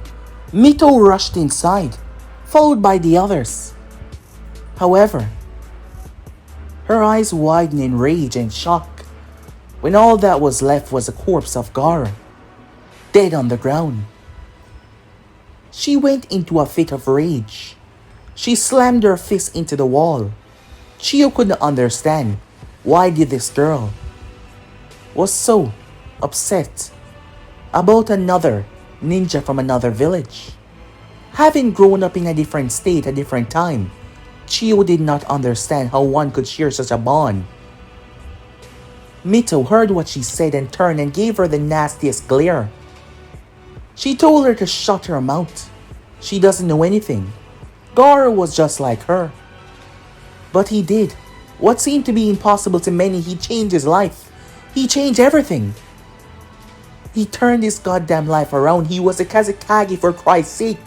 Mito rushed inside, followed by the others. However, her eyes widened in rage and shock when all that was left was the corpse of Gaara, dead on the ground. She went into a fit of rage. She slammed her fist into the wall. Chiyo couldn't understand why did this girl was so upset about another ninja from another village. Having grown up in a different state at a different time, Chiyo did not understand how one could share such a bond. Mito heard what she said and turned and gave her the nastiest glare. She told her to shut her mouth. She doesn't know anything. Gaara was just like her. But he did what seemed to be impossible to many. He changed his life. He changed everything. He turned his goddamn life around. He was a Kazekage for Christ's sake.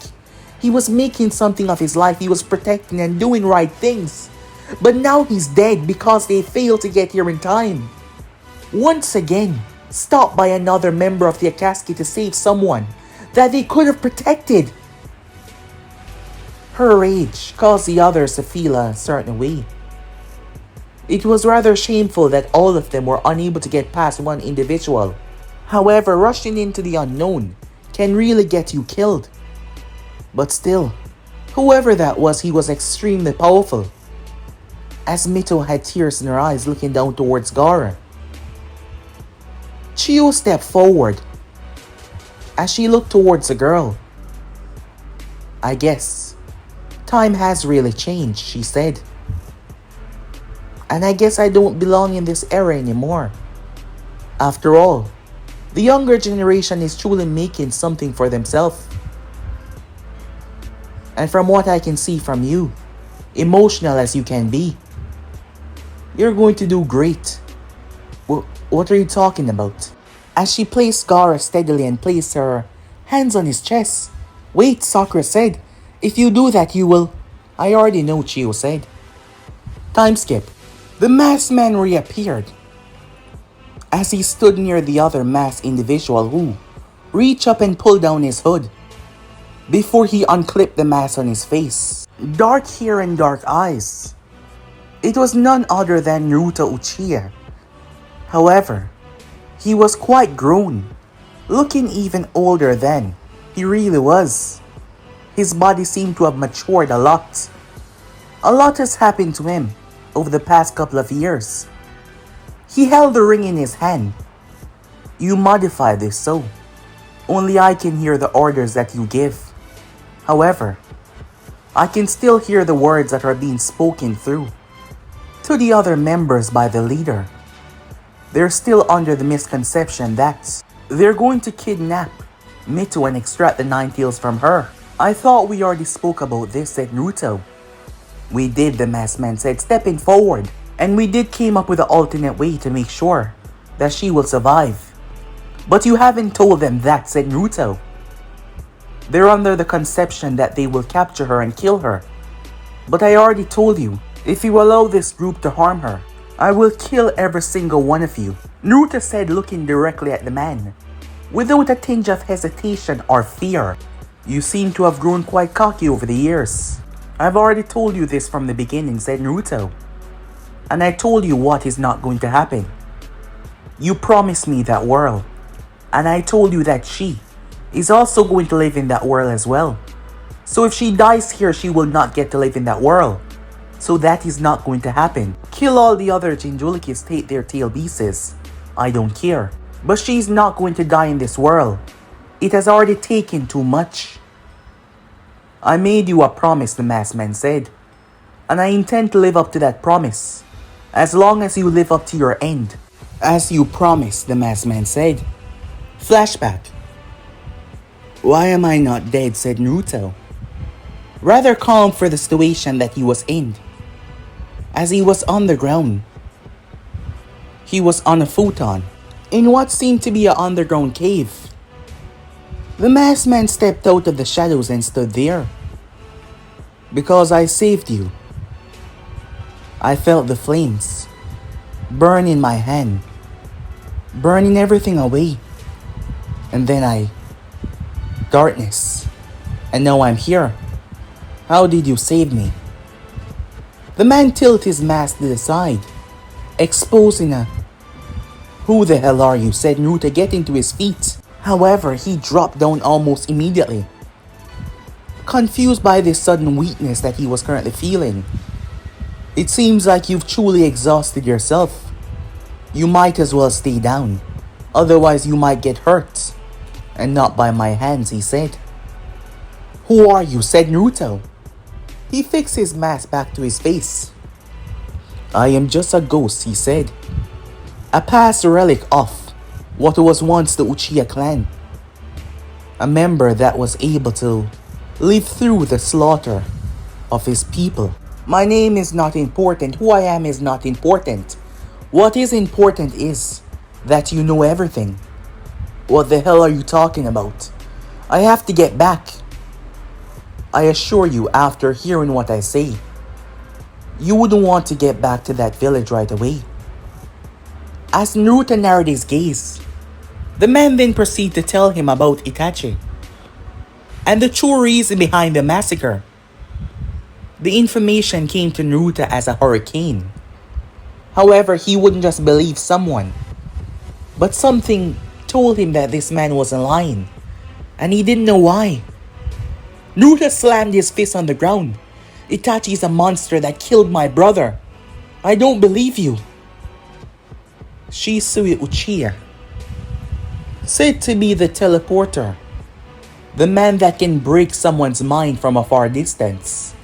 He was making something of his life. He was protecting and doing right things. But now he's dead because they failed to get here in time. Once again, stopped by another member of the Akatsuki to save someone that they could have protected. Her rage caused the others to feel a certain way. It was rather shameful that all of them were unable to get past one individual. However, rushing into the unknown can really get you killed. But still, whoever that was, he was extremely powerful. As Mito had tears in her eyes looking down towards Gaara, Chiyo stepped forward. As she looked towards the girl, I guess time has really changed, she said. And I guess I don't belong in this era anymore. After all, the younger generation is truly making something for themselves. And from what I can see from you, emotional as you can be, you're going to do great. What are you talking about? As she placed Gaara steadily and placed her hands on his chest. Wait, Sakura said. If you do that, you will... I already know, Chiyo said. Time skip. The masked man reappeared. As he stood near the other masked individual who reached up and pulled down his hood before he unclipped the mask on his face. Dark hair and dark eyes. It was none other than Naruto Uchiha. However, he was quite grown, looking even older than he really was. His body seemed to have matured a lot. A lot has happened to him over the past couple of years. He held the ring in his hand. You modify this so only I can hear the orders that you give. However, I can still hear the words that are being spoken through to the other members by the leader. They're still under the misconception that they're going to kidnap Mito and extract the Nine Tails from her. I thought we already spoke about this, said Naruto. We did, the masked man said, stepping forward. And we did came up with an alternate way to make sure that she will survive. But you haven't told them that, said Naruto. They're under the conception that they will capture her and kill her. But I already told you, if you allow this group to harm her, I will kill every single one of you, Naruto said, looking directly at the man, without a tinge of hesitation or fear. You seem to have grown quite cocky over the years. I've already told you this from the beginning, said Naruto. And I told you what is not going to happen. You promised me that world. And I told you that she is also going to live in that world as well. So if she dies here, she will not get to live in that world. So that is not going to happen. Kill all the other Jinchurikis, take their tail pieces. I don't care. But she's not going to die in this world. It has already taken too much. I made you a promise, the masked man said. And I intend to live up to that promise. As long as you live up to your end. As you promised, the masked man said. Flashback. Why am I not dead, said Naruto, rather calm for the situation that he was in. As he was on the ground, he was on a futon, in what seemed to be an underground cave. The masked man stepped out of the shadows and stood there. Because I saved you. I felt the flames burn in my hand, burning everything away. And then darkness. And now I'm here. How did you save me? The man tilted his mask to the side, exposing a "Who the hell are you?" said Naruto, getting to his feet. However, he dropped down almost immediately, confused by this sudden weakness that he was currently feeling. It seems like you've truly exhausted yourself. You might as well stay down, otherwise you might get hurt. And not by my hands, he said. Who are you? Said Naruto. He fixed his mask back to his face. I am just a ghost, he said. A past relic of what was once the Uchiha clan. A member that was able to live through the slaughter of his people. My name is not important. Who I am is not important. What is important is that you know everything. What the hell are you talking about? I have to get back. I assure you, after hearing what I say, you wouldn't want to get back to that village right away. As Naruto narrowed his gaze, the man then proceeded to tell him about Itachi and the true reason behind the massacre. The information came to Naruto as a hurricane. However, he wouldn't just believe someone, but something told him that this man wasn't lying, and he didn't know why. Naruto slammed his fist on the ground. Itachi is a monster that killed my brother. I don't believe you. Shisui Uchiha, said to be the teleporter, the man that can break someone's mind from a far distance.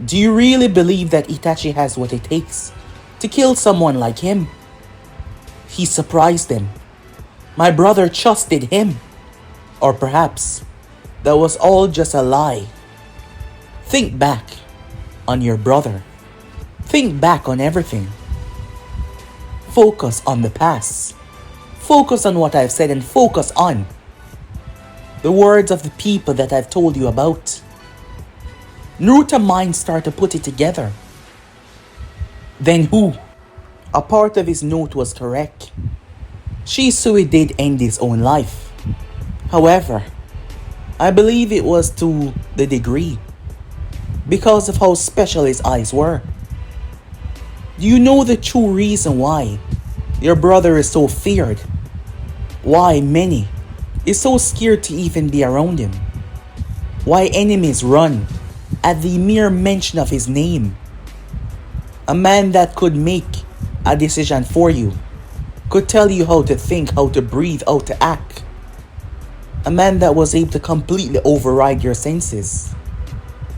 Do you really believe that Itachi has what it takes to kill someone like him? He surprised him. My brother trusted him. Or perhaps that was all just a lie. Think back on your brother. Think back on everything. Focus on the past. Focus on what I've said and focus on the words of the people that I've told you about. Naruto's mind started to put it together. Then who? A part of his note was correct. Shisui did end his own life. However, I believe it was to the degree because of how special his eyes were. Do you know the true reason why your brother is so feared? Why many is so scared to even be around him? Why enemies run at the mere mention of his name? A man that could make a decision for you, could tell you how to think, how to breathe, how to act. A man that was able to completely override your senses.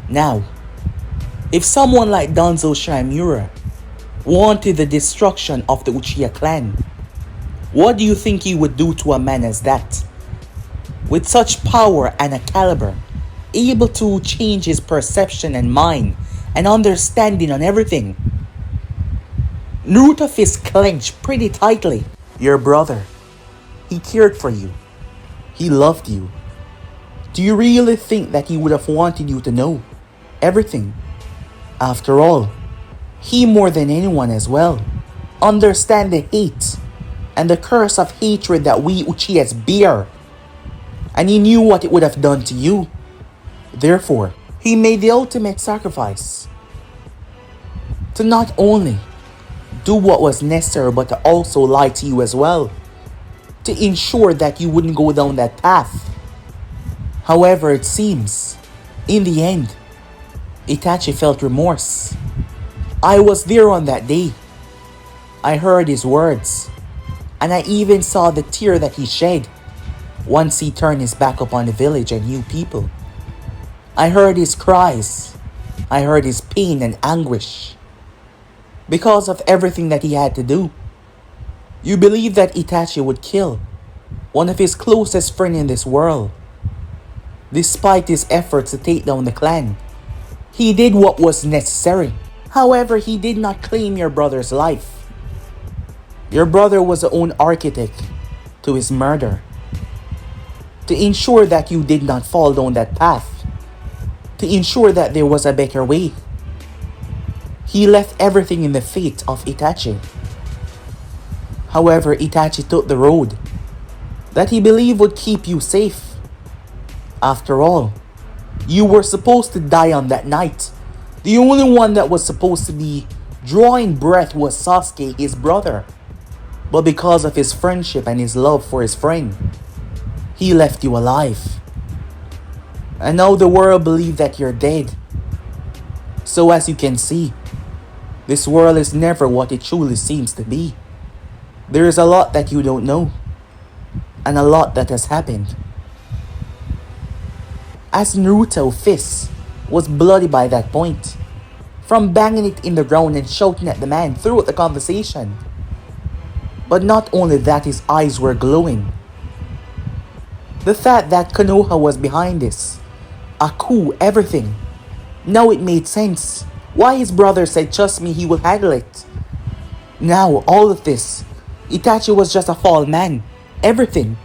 Now, if someone like Danzo Shimura wanted the destruction of the Uchiha clan, what do you think he would do to a man as that? With such power and a caliber, able to change his perception and mind and understanding on everything. Naruto's fist clenched pretty tightly. Your brother, he cared for you. He loved you. Do you really think that he would have wanted you to know everything? After all, He more than anyone as well understand the hate and the curse of hatred that we Uchihas bear. And he knew what it would have done to you. Therefore, he made the ultimate sacrifice to not only do what was necessary but to also lie to you as well, to ensure that you wouldn't go down that path. However, it seems, in the end, Itachi felt remorse. I was there on that day. I heard his words, and I even saw the tear that he shed once he turned his back upon the village and new people. I heard his cries. I heard his pain and anguish because of everything that he had to do. You believe that Itachi would kill one of his closest friends in this world. Despite his efforts to take down the clan, he did what was necessary. However, he did not claim your brother's life. Your brother was the own architect to his murder, to ensure that you did not fall down that path, to ensure that there was a better way. He left everything in the fate of Itachi. However, Itachi took the road that he believed would keep you safe. After all, you were supposed to die on that night. The only one that was supposed to be drawing breath was Sasuke, his brother. But because of his friendship and his love for his friend, he left you alive. And now the world believes that you're dead. So as you can see, this world is never what it truly seems to be. There is a lot that you don't know, and a lot that has happened. As Naruto's fist was bloody by that point, from banging it in the ground and shouting at the man throughout the conversation. But not only that, his eyes were glowing. The fact that Konoha was behind this, a coup, everything. Now it made sense why his brother said, "Trust me, he will handle it." Now all of this, Itachi was just a fallen man. Everything.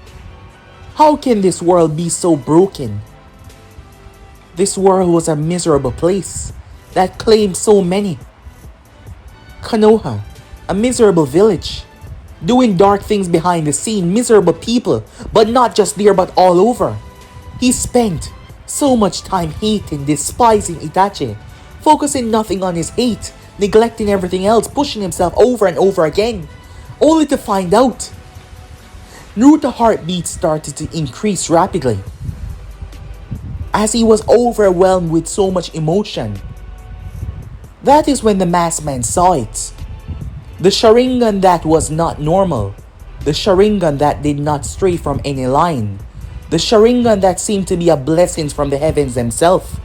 How can this world be so broken? This world was a miserable place that claimed so many. Konoha, a miserable village, doing dark things behind the scene, miserable people, but not just there but all over. He spent so much time hating, despising Itachi, focusing nothing on his hate, neglecting everything else, pushing himself over and over again, only to find out Naruto's heartbeat started to increase rapidly as he was overwhelmed with so much emotion. That is when the masked man saw it. The Sharingan that was not normal. The Sharingan that did not stray from any line. The Sharingan that seemed to be a blessing from the heavens themselves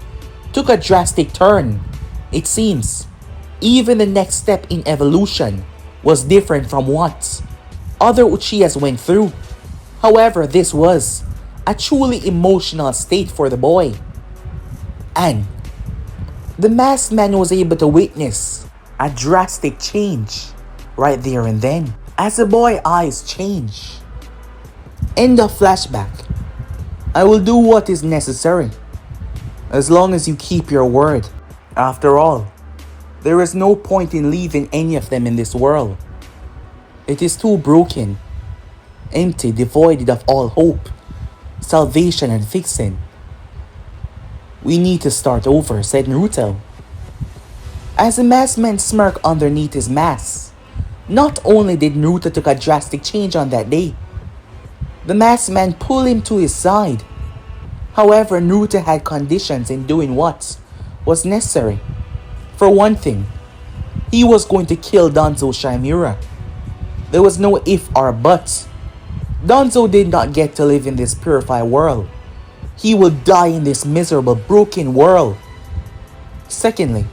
took a drastic turn. It seems even the next step in evolution was different from what other Uchihas went through. However, this was a truly emotional state for the boy. And the masked man was able to witness a drastic change right there and then as the boy's eyes change. End of flashback. I will do what is necessary as long as you keep your word. After all, there is no point in leaving any of them in this world. It is too broken, empty, devoid of all hope, salvation and fixing. We need to start over, said Naruto. As the masked man smirked underneath his mask, not only did Naruto take a drastic change on that day, the masked man pulled him to his side. However, Naruto had conditions in doing what was necessary. For one thing, he was going to kill Danzo Shimura. There was no if or but. Danzo did not get to live in this purified world. He will die in this miserable, broken world. Secondly,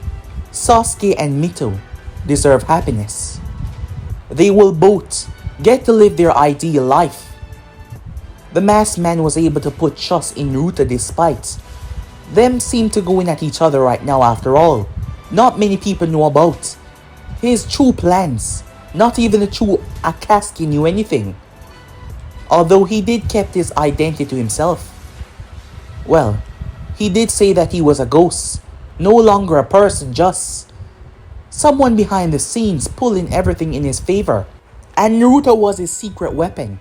Sasuke and Mito deserve happiness. They will both get to live their ideal life. The masked man was able to put trust in Naruto despite them seem to going at each other right now. After all, not many people know about his true plans. Not even the true Akatsuki knew anything. Although he did kept his identity to himself. Well, he did say that he was a ghost, no longer a person, just Someone behind the scenes pulling everything in his favor. And Naruto was his secret weapon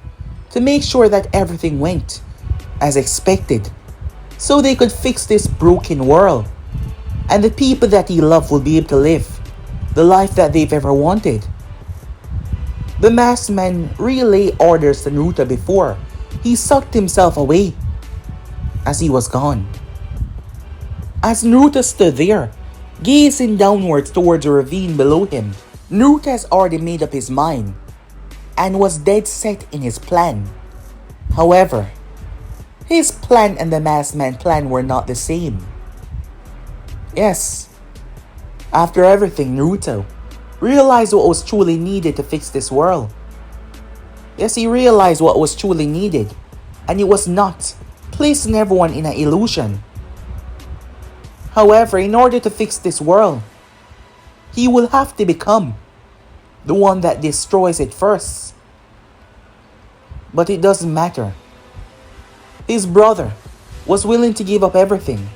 to make sure that everything went as expected, so they could fix this broken world and the people that he loved will be able to live the life that they've ever wanted. The masked man relayed orders to Naruto before he sucked himself away as he was gone. As Naruto stood there, gazing downwards towards the ravine below him, Naruto has already made up his mind and was dead set in his plan. However, his plan and the masked man's plan were not the same. Yes, after everything, Naruto realized what was truly needed to fix this world. Yes, he realized what was truly needed, and it was not placing everyone in an illusion. However, in order to fix this world, he will have to become the one that destroys it first. But it doesn't matter. His brother was willing to give up everything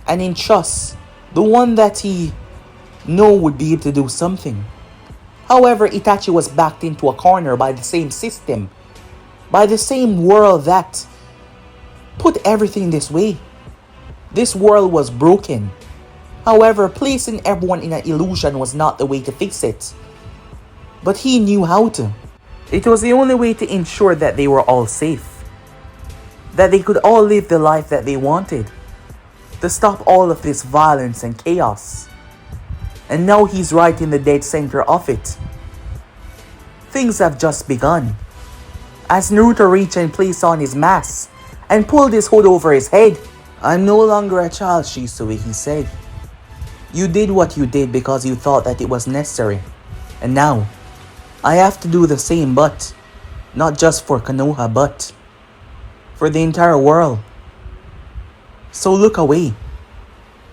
and entrust the one that he know would be able to do something. However, Itachi was backed into a corner by the same system, by the same world that put everything this way. This world was broken. However, placing everyone in an illusion was not the way to fix it. But he knew how to. It was the only way to ensure that they were all safe, that they could all live the life that they wanted, to stop all of this violence and chaos. And now he's right in the dead center of it. Things have just begun. As Naruto reached and placed on his mask and pulled his hood over his head. "I'm no longer a child, Shisui," he said. "You did what you did because you thought that it was necessary. And now, I have to do the same, but not just for Konoha, but for the entire world. So look away,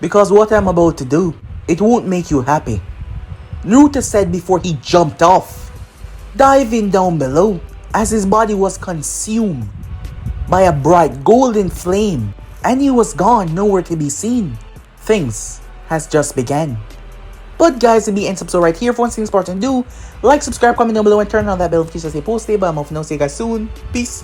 because what I'm about to do, it won't make you happy," Naruto said before he jumped off, diving down below as his body was consumed by a bright golden flame, and he was gone, nowhere to be seen. Things has just began. But guys, if you end up so right here, for one thing important to do, like, subscribe, comment down below, and turn on that bell notification to stay posted. But I'm off now. See you guys soon. Peace.